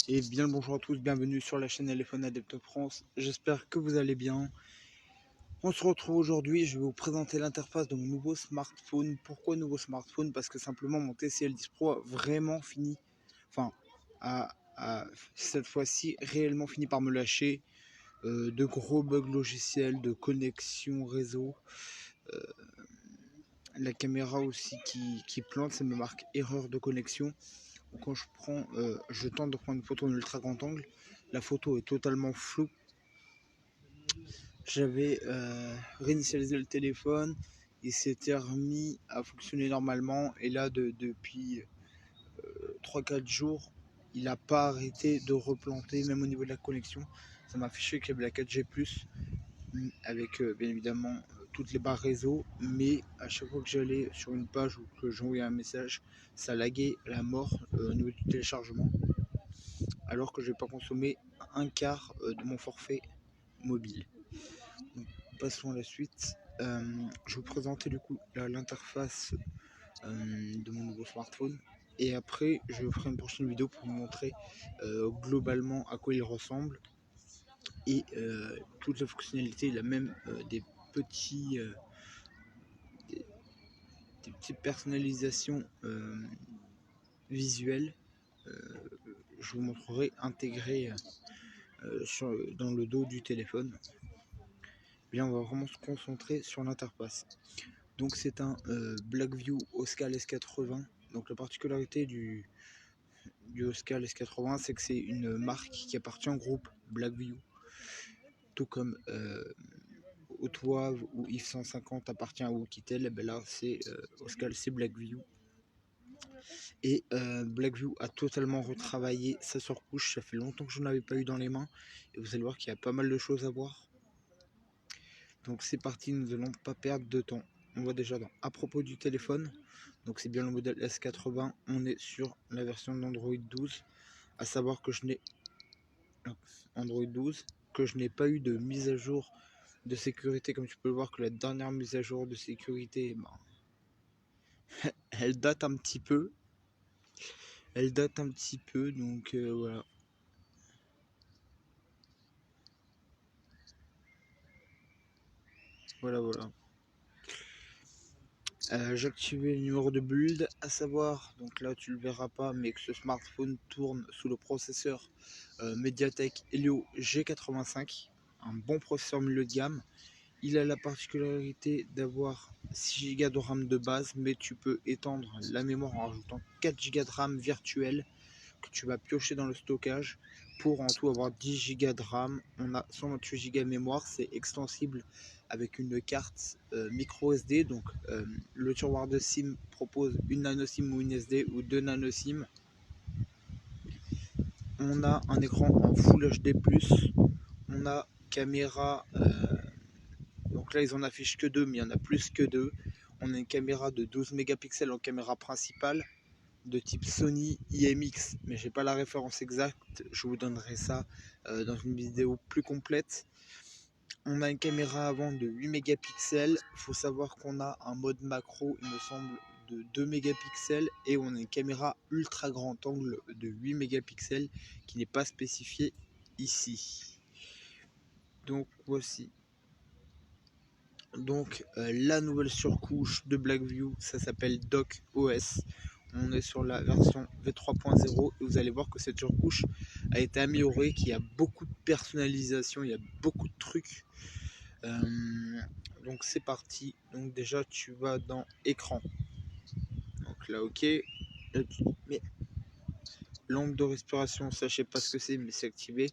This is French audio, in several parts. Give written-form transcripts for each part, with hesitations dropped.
Et bien le bonjour à tous, bienvenue sur la chaîne Téléphone Adepte France. J'espère que vous allez bien. On se retrouve aujourd'hui, je vais vous présenter l'interface de mon nouveau smartphone. Pourquoi nouveau smartphone? Parce que simplement mon TCL 10 Pro a vraiment fini, enfin, cette fois-ci réellement fini par me lâcher. De gros bugs logiciels, de connexion réseau. La caméra aussi qui plante, ça me marque erreur de connexion. Quand je tente de prendre une photo en ultra grand angle, la photo est totalement floue. J'avais réinitialisé le téléphone, il s'était remis à fonctionner normalement, et là depuis 3-4 jours, il n'a pas arrêté de replanter, même au niveau de la connexion. Ça m'a affiché qu'il y avait la 4G+, avec bien évidemment toutes les barres réseau, mais à chaque fois que j'allais sur une page ou que j'envoyais un message, ça laguait la mort au niveau du téléchargement, alors que je n'ai pas consommé un quart de mon forfait mobile. Donc, passons à la suite. Je vais vous présenter du coup l'interface de mon nouveau smartphone, et après je ferai une prochaine vidéo pour vous montrer globalement à quoi il ressemble et toutes les fonctionnalités. Il a même des petites personnalisations visuelles. Je vous montrerai intégrées dans le dos du téléphone. Bien, on va vraiment se concentrer sur l'interface. Donc c'est un Blackview Oscal S80. Donc la particularité du Oscal S80, c'est que c'est une marque qui appartient au groupe Blackview, tout comme Autowave ou Yves 150 appartient à Oukitel. Ben là c'est Oscal, c'est Blackview. Et Blackview a totalement retravaillé sa surcouche. Ça fait longtemps que je n'avais pas eu dans les mains, et vous allez voir qu'il y a pas mal de choses à voir. Donc c'est parti, nous allons pas perdre de temps. On va déjà à propos du téléphone. Donc c'est bien le modèle S80. On est sur la version d'Android 12. À savoir que je n'ai Android 12, que je n'ai pas eu de mise à jour de sécurité. Comme tu peux le voir, que la dernière mise à jour de sécurité, elle date un petit peu. Donc voilà. Voilà. J'ai activé le numéro de build, à savoir, donc là tu le verras pas, mais que ce smartphone tourne sous le processeur Mediatek Helio G85, un bon processeur milieu de gamme. Il a la particularité d'avoir 6 Go de RAM de base, mais tu peux étendre la mémoire en rajoutant 4 Go de RAM virtuelle que tu vas piocher dans le stockage pour en tout avoir 10 Go de RAM. On a 128 Go de mémoire, c'est extensible avec une carte micro SD. Donc le tiroir de SIM propose une nano SIM ou une SD ou deux nano SIM. On a un écran en Full HD+, on a caméra, donc là ils en affichent que deux, mais il y en a plus que deux. On a une caméra de 12 mégapixels en caméra principale, de type Sony IMX, mais j'ai pas la référence exacte, je vous donnerai ça dans une vidéo plus complète. On a une caméra avant de 8 mégapixels, il faut savoir qu'on a un mode macro, il me semble, de 2 mégapixels, et on a une caméra ultra grand angle de 8 mégapixels qui n'est pas spécifiée ici. Donc voici. Donc la nouvelle surcouche de Blackview, ça s'appelle Dock OS. On est sur la version V3.0 et vous allez voir que cette surcouche a été améliorée, qu'il y a beaucoup de personnalisation, il y a beaucoup de trucs. Donc c'est parti. Donc déjà tu vas dans écran. Donc là ok. Mais lampe de respiration, ça je sais pas ce que c'est, mais c'est activé.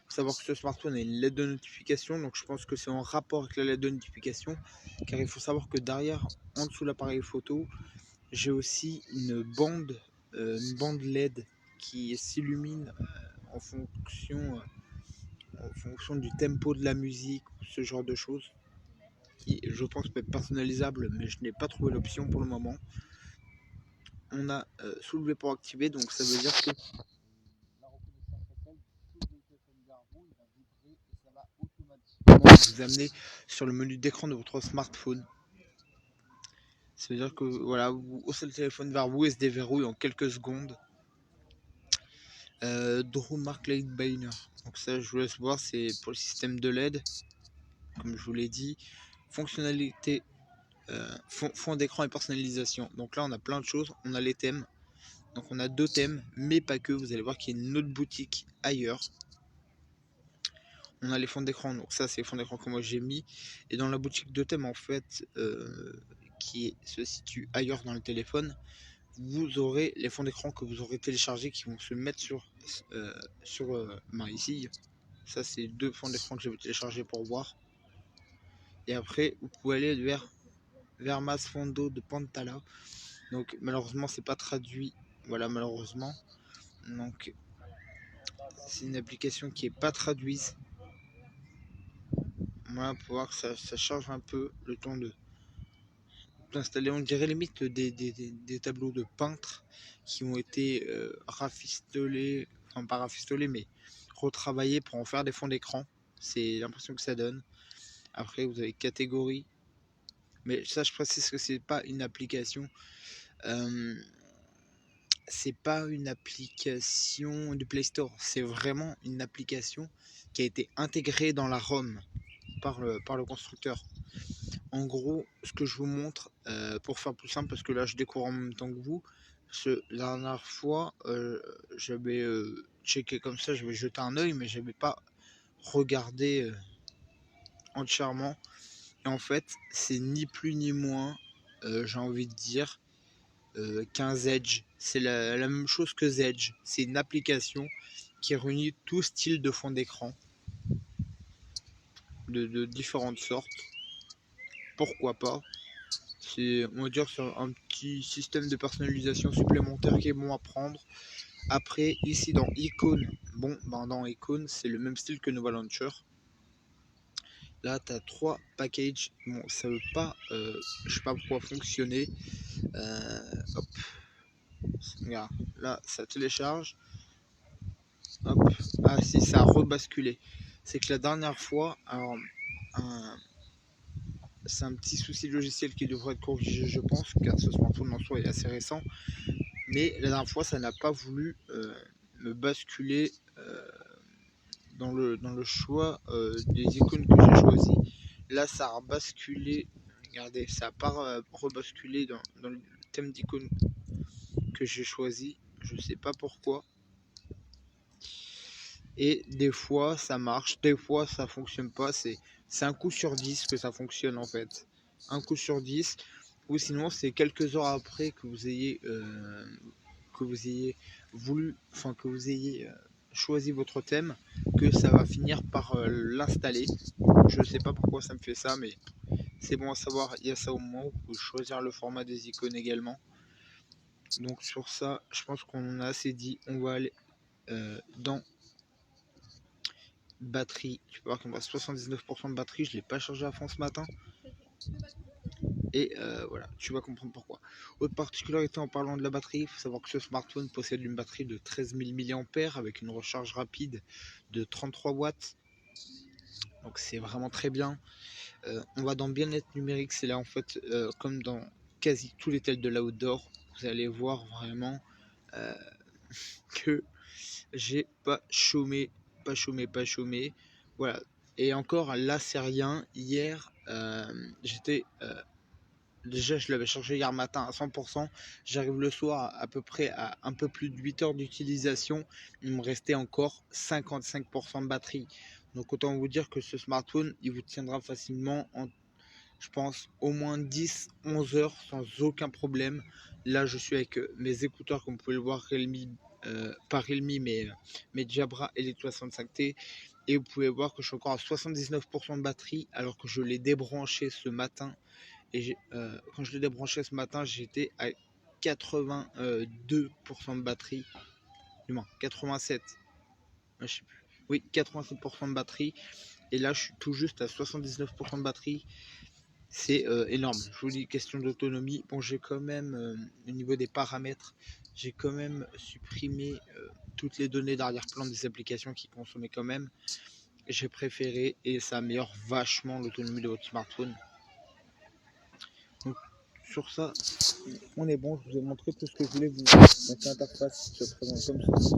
Faut savoir que ce smartphone a une LED de notification, donc je pense que c'est en rapport avec la LED de notification, car il faut savoir que derrière, en dessous de l'appareil photo, j'ai aussi une bande LED qui s'illumine en fonction du tempo de la musique, ce genre de choses, qui je pense peut être personnalisable, mais je n'ai pas trouvé l'option pour le moment. On a soulevé pour activer, donc ça veut dire que la reconnaissance faciale, tout le téléphone vers vous, il va vibrer et ça va automatiquement vous amener sur le menu d'écran de votre smartphone. Ça veut dire que voilà, vous haussez le téléphone vers vous et se déverrouille en quelques secondes. Draw Mark Light Banner. Donc ça, je vous laisse voir, c'est pour le système de LED, comme je vous l'ai dit. Fonctionnalité, fond d'écran et personnalisation. Donc là, on a plein de choses. On a les thèmes. Donc on a 2 thèmes, mais pas que. Vous allez voir qu'il y a une autre boutique ailleurs. On a les fonds d'écran, donc ça c'est les fonds d'écran que moi j'ai mis. Et dans la boutique de thèmes en fait, qui se situe ailleurs dans le téléphone, vous aurez les fonds d'écran que vous aurez téléchargés qui vont se mettre sur ici. Ça c'est 2 fonds d'écran que j'ai téléchargés pour voir. Et après vous pouvez aller vers Mas Fondo de Pantala. Donc malheureusement c'est pas traduit. Voilà, malheureusement. Donc c'est une application qui est pas traduite. Voilà, pour voir que ça charge un peu le temps d'installer. On dirait limite des tableaux de peintres qui ont été rafistolés, enfin pas rafistolés, mais retravaillés pour en faire des fonds d'écran. C'est l'impression que ça donne. Après, vous avez catégorie. Mais ça, je précise que c'est pas une application. C'est pas une application du Play Store. C'est vraiment une application qui a été intégrée dans la ROM par le constructeur. En gros, ce que je vous montre, pour faire plus simple, parce que là je découvre en même temps que vous, la dernière fois, j'avais checké comme ça, j'avais jeté un œil, mais j'avais pas regardé entièrement. Et en fait, c'est ni plus ni moins, j'ai envie de dire, qu'un Zedge. C'est la même chose que Zedge. C'est une application qui réunit tout style de fond d'écran, de différentes sortes. Pourquoi pas? C'est, on va dire, c'est un petit système de personnalisation supplémentaire qui est bon à prendre. Après, ici dans Icon, bon, ben dans Icon, c'est le même style que Nova Launcher. Là, tu as 3 packages. Bon, ça veut pas, je sais pas pourquoi fonctionner. Hop, regarde, là, ça télécharge. Hop, ah si, ça a rebasculé. C'est que la dernière fois, alors, c'est un petit souci logiciel qui devrait être corrigé, je pense, car ce smartphone en soi est assez récent. Mais la dernière fois, ça n'a pas voulu me basculer dans le choix des icônes que j'ai choisi. Là, ça a basculé. Regardez, ça n'a pas rebasculé dans le thème d'icône que j'ai choisi. Je ne sais pas pourquoi. Et des fois, ça marche. Des fois, ça fonctionne pas. C'est un coup sur 10 que ça fonctionne en fait. Un coup sur 10. Ou sinon, c'est quelques heures après que vous ayez voulu, enfin que vous ayez choisi votre thème, que ça va finir par l'installer. Je sais pas pourquoi ça me fait ça, mais c'est bon à savoir. Il y a ça au moment où vous pouvez choisir le format des icônes également. Donc sur ça, je pense qu'on a assez dit. On va aller dans batterie. Tu peux voir qu'on va 79% de batterie. Je l'ai pas chargé à fond ce matin. Et voilà, tu vas comprendre pourquoi. Autre particularité en parlant de la batterie, il faut savoir que ce smartphone possède une batterie de 13 000 mAh avec une recharge rapide de 33 watts. Donc c'est vraiment très bien. On va dans bien-être numérique, c'est là en fait comme dans quasi tous les tels de l'outdoor, vous allez voir vraiment que j'ai pas chômé. Voilà. Et encore là c'est rien. Hier j'étais déjà, je l'avais chargé hier matin à 100%. J'arrive le soir à peu près à un peu plus de 8 heures d'utilisation. Il me restait encore 55% de batterie. Donc autant vous dire que ce smartphone, il vous tiendra facilement en, je pense, au moins 10-11 heures sans aucun problème. Là, je suis avec mes écouteurs, comme vous pouvez le voir, Realme, pas Realme, mais Jabra Elite 65T. Et vous pouvez voir que je suis encore à 79% de batterie alors que je l'ai débranché ce matin. Et quand je l'ai débranché ce matin, j'étais à 82% de batterie. Du moins, 87. Je sais plus. Oui, 87% de batterie. Et là, je suis tout juste à 79% de batterie. C'est énorme. Je vous dis, question d'autonomie. Bon, j'ai quand même, au niveau des paramètres, j'ai quand même supprimé toutes les données d'arrière-plan des applications qui consommaient quand même. J'ai préféré et ça améliore vachement l'autonomie de votre smartphone. Donc, sur ça, on est bon, je vous ai montré tout ce que je voulais vous montrer. Donc l'interface se présente comme ceci.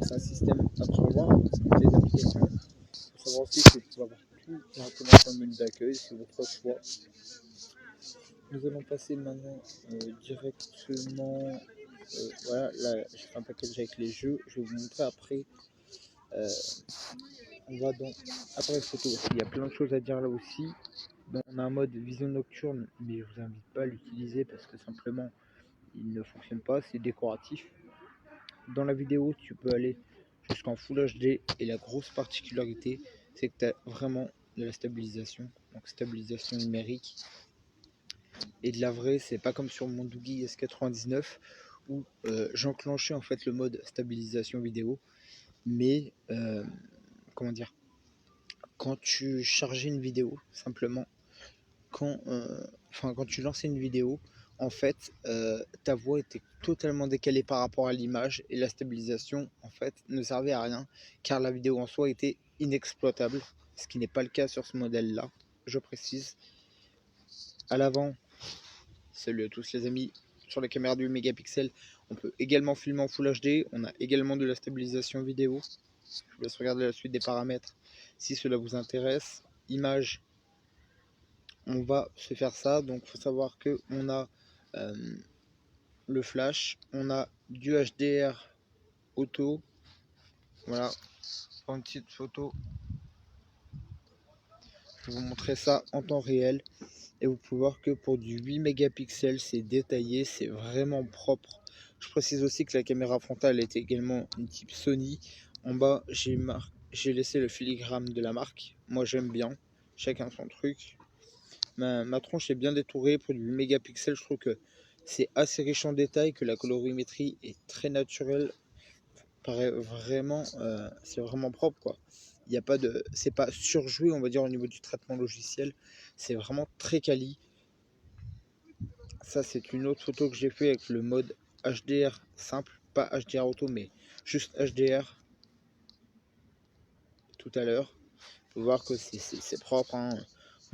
C'est un système à prévoir, des applications. Il faut savoir aussi que vous pouvez avoir tout directement dans le menu d'accueil, c'est votre choix. Nous allons passer maintenant directement. Voilà, là j'ai fait un package avec les jeux. Je vais vous montrer après. On va dans appareil photo. Il y a plein de choses à dire là aussi. Donc, on a un mode vision nocturne, mais je vous invite pas à l'utiliser parce que simplement il ne fonctionne pas, c'est décoratif. Dans la vidéo, tu peux aller jusqu'en Full HD et la grosse particularité, c'est que tu as vraiment de la stabilisation, donc stabilisation numérique. Et de la vraie, c'est pas comme sur mon Doogee S99 où j'enclenchais en fait le mode stabilisation vidéo, mais comment dire, quand tu chargeais une vidéo, simplement, quand tu lançais une vidéo, en fait, ta voix était totalement décalée par rapport à l'image et la stabilisation, en fait, ne servait à rien car la vidéo en soi était inexploitable, ce qui n'est pas le cas sur ce modèle-là, je précise. À l'avant, salut à tous les amis, sur la caméra du 8 mégapixels, on peut également filmer en Full HD, on a également de la stabilisation vidéo. Je vous laisse regarder la suite des paramètres si cela vous intéresse. Image, on va se faire ça, donc il faut savoir que on a le flash, on a du HDR auto, voilà, pour une petite photo, je vais vous montrer ça en temps réel, et vous pouvez voir que pour du 8 mégapixels, c'est détaillé, c'est vraiment propre. Je précise aussi que la caméra frontale est également une type Sony. En bas, j'ai laissé le filigrane de la marque, moi j'aime bien, chacun son truc. Ma tronche est bien détourée pour du 8 mégapixels, je trouve que c'est assez riche en détails, que la colorimétrie est très naturelle, paraît vraiment, c'est vraiment propre quoi. Il y a pas de, c'est pas surjoué on va dire au niveau du traitement logiciel, c'est vraiment très quali. Ça c'est une autre photo que j'ai fait avec le mode HDR simple, pas HDR auto mais juste HDR tout à l'heure. Vous pouvez voir que c'est propre hein.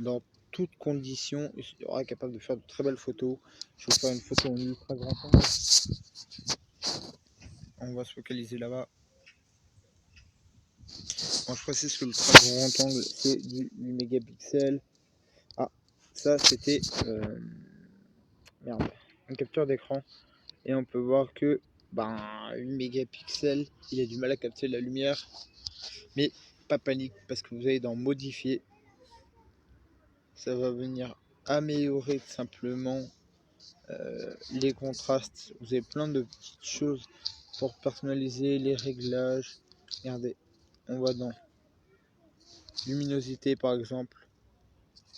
Dans toutes conditions, il sera capable de faire de très belles photos. Je vais vous faire une photo en ultra grand angle. On va se focaliser là-bas. Bon, je précise que le très grand angle, c'est du 8 mégapixels. Ah, ça c'était merde, une capture d'écran. Et on peut voir que 8 mégapixels, il a du mal à capter la lumière. Mais pas panique, parce que vous allez dans modifier. Ça va venir améliorer simplement les contrastes. Vous avez plein de petites choses pour personnaliser les réglages. Regardez, on va dans luminosité par exemple.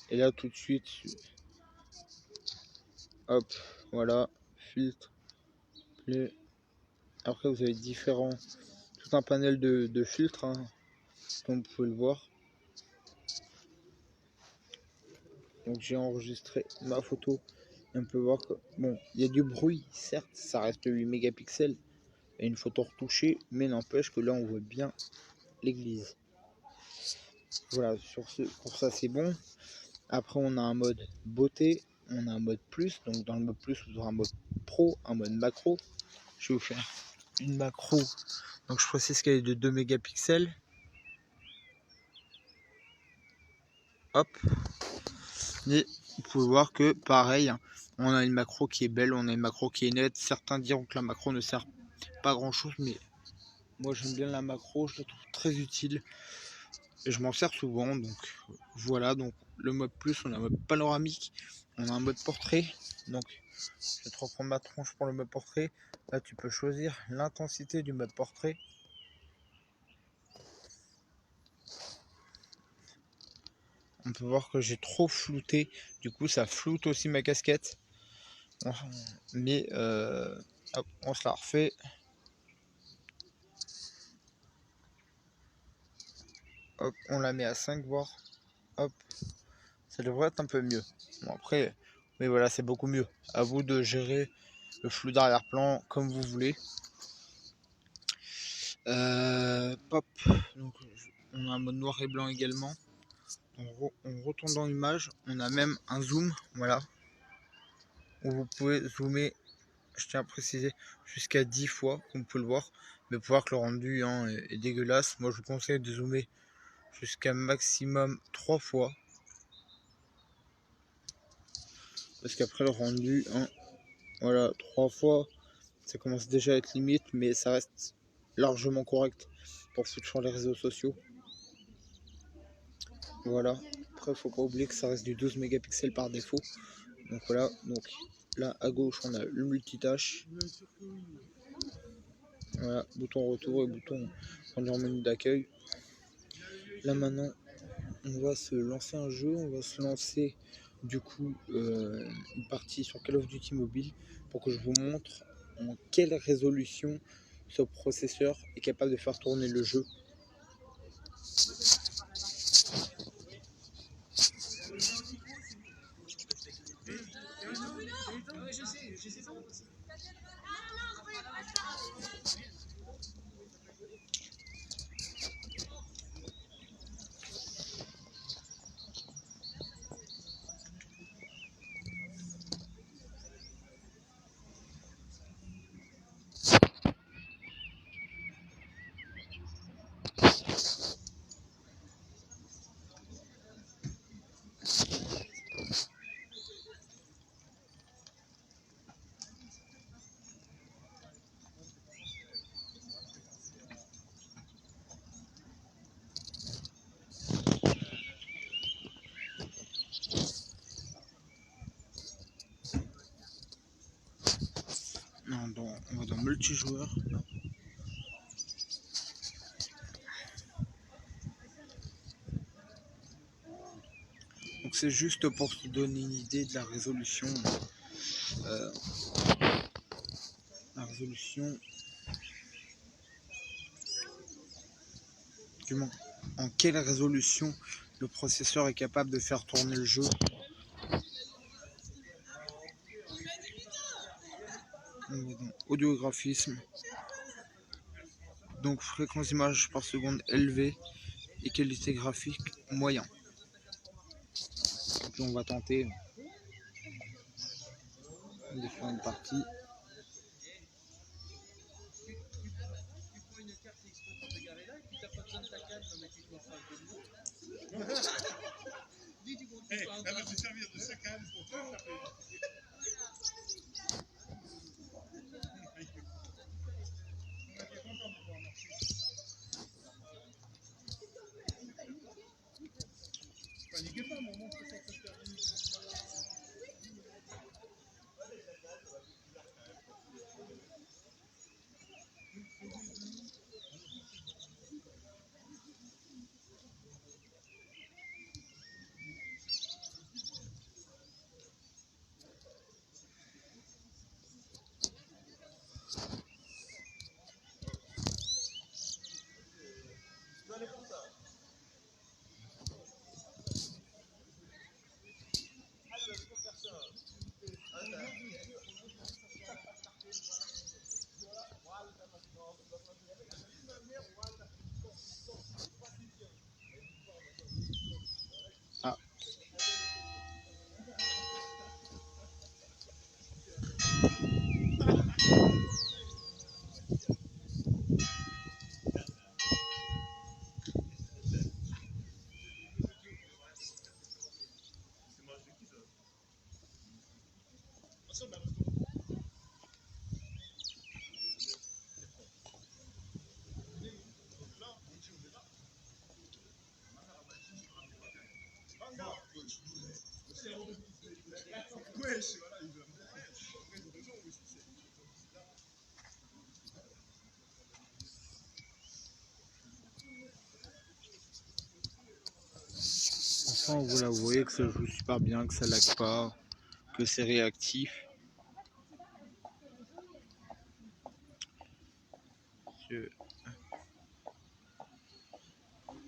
Et là tout de suite, hop, voilà, filtre, play. Après vous avez tout un panel de filtres, hein, comme vous pouvez le voir. Donc j'ai enregistré ma photo. Et on peut voir que bon, il y a du bruit, certes, ça reste 8 mégapixels et une photo retouchée, mais n'empêche que là on voit bien l'église. Voilà, pour ça c'est bon. Après on a un mode beauté, on a un mode plus, donc dans le mode plus vous aurez un mode pro, un mode macro. Je vais vous faire une macro, donc je précise qu'elle est de 2 mégapixels. Hop, et vous pouvez voir que pareil, on a une macro qui est belle, on a une macro qui est nette. Certains diront que la macro ne sert pas grand chose, mais moi j'aime bien la macro, je la trouve très utile et je m'en sers souvent. Donc voilà, donc le mode plus, on a un mode panoramique, on a un mode portrait. Donc je vais te reprendre ma tronche pour le mode portrait. Là tu peux choisir l'intensité du mode portrait. On peut voir que j'ai trop flouté, du coup ça floute aussi ma casquette. Mais hop, on se la refait. Hop, on la met à 5 voire. Hop, ça devrait être un peu mieux. Bon après, mais voilà, c'est beaucoup mieux. À vous de gérer le flou d'arrière-plan comme vous voulez. Pop, donc on a un mode noir et blanc également. On retourne dans l'image, on a même un zoom, voilà. où vous pouvez zoomer, je tiens à préciser, jusqu'à 10 fois, comme vous pouvez le voir. Mais pour voir que le rendu est dégueulasse, moi je vous conseille de zoomer jusqu'à maximum 3 fois. Parce qu'après le rendu, voilà, 3 fois, ça commence déjà à être limite, mais ça reste largement correct pour ceux sur les réseaux sociaux. Voilà. Après, faut pas oublier que ça reste du 12 mégapixels par défaut. Donc voilà. Donc là, à gauche, on a le multitâche. Voilà, bouton retour et bouton rendre en menu d'accueil. Là maintenant, on va se lancer un jeu. On va se lancer du coup une partie sur Call of Duty Mobile pour que je vous montre en quelle résolution ce processeur est capable de faire tourner le jeu. Non, on va dans multijoueur. Donc c'est juste pour te donner une idée de la résolution. En quelle résolution le processeur est capable de faire tourner le jeu. Audiographisme. Donc fréquence d'image par seconde élevée et qualité graphique moyen. Donc on va tenter de faire une partie. Ah. Enfin, vous la voyez que ça joue super bien, que ça lag pas, que c'est réactif.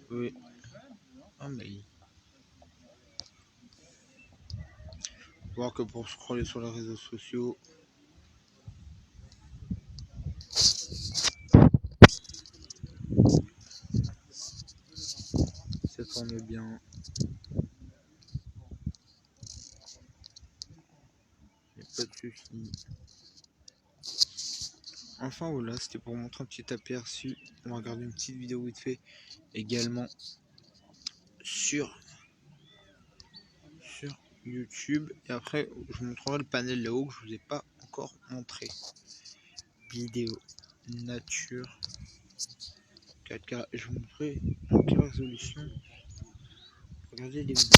Oui. Ah mais voir que pour scroller sur les réseaux sociaux, ça tourne bien. Il n'y a pas de ceci. Enfin voilà, c'était pour montrer un petit aperçu. On va regarder une petite vidéo vite fait également sur YouTube. Et après, je vous montrerai le panel là-haut que je vous ai pas encore montré. Vidéo nature 4K. Je vous montrerai en quelle résolution. Regardez les vidéos.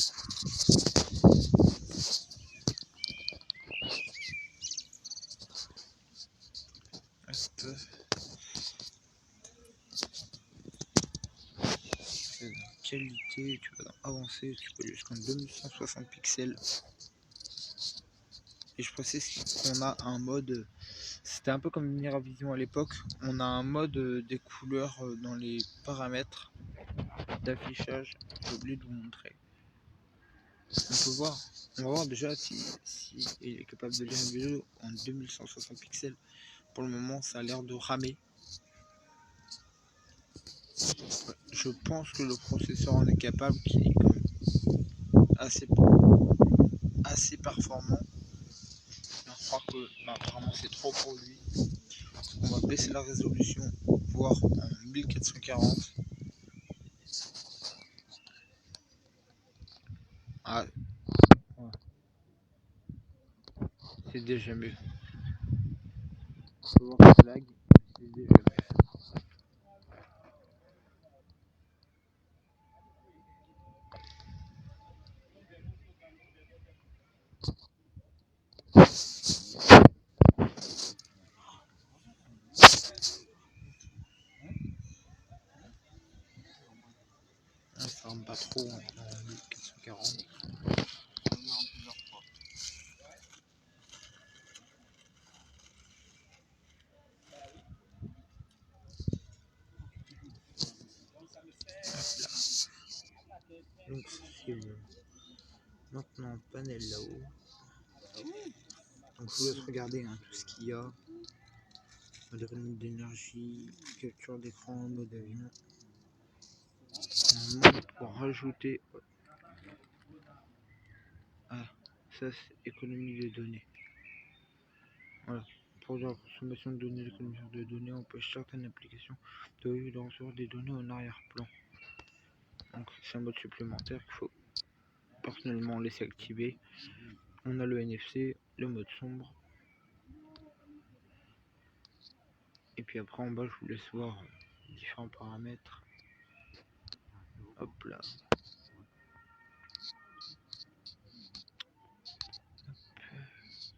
Qualité, tu vas dans avancer, tu peux aller jusqu'en 2160 pixels. Et je précise qu'on a un mode, c'était un peu comme Miravision à l'époque, on a un mode des couleurs dans les paramètres d'affichage. J'ai oublié de vous montrer. On peut voir, on va voir déjà si il est capable de lire une vidéo en 2160 pixels. Pour le moment, ça a l'air de ramer. Je pense que le processeur en est capable, qui est quand même assez performant. Je crois que apparemment c'est trop pour lui. On va baisser la résolution, voire en 1440. Ah, ouais. C'est déjà mieux. On peut voir que ça lag, c'est déjà mieux. Ça rentre pas trop en 1440. Donc c'est bon. Maintenant panel là-haut. Donc je vous laisse regarder tout ce qu'il y a. Modèle d'énergie, capture d'écran, mode avion. Normalement pour rajouter. Ah, ça c'est économie de données. Voilà. Pour la consommation de données, l'économie de données, on peut certaines applications de recevoir des données en arrière-plan. Donc c'est un mode supplémentaire qu'il faut personnellement laisser activer. On a le NFC, le mode sombre. Et puis après en bas je vous laisse voir différents paramètres. Hop là.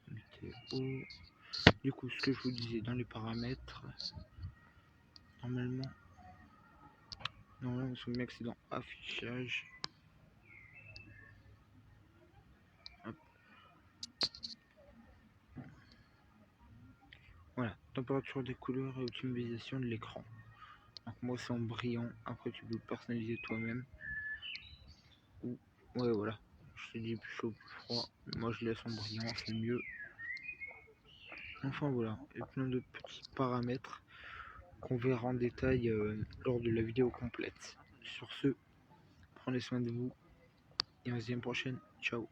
Météo. Du coup ce que je vous disais dans les paramètres, normalement on se met que c'est dans affichage. Hop. Voilà, température des couleurs et optimisation de l'écran. Donc moi c'est en brillant, après tu peux personnaliser toi-même. Ou ouais voilà, je te dis plus chaud, plus froid, moi je laisse en brillant, c'est mieux. Enfin voilà, et plein de petits paramètres qu'on verra en détail lors de la vidéo complète. Sur ce, prenez soin de vous et on se dit à une prochaine, ciao.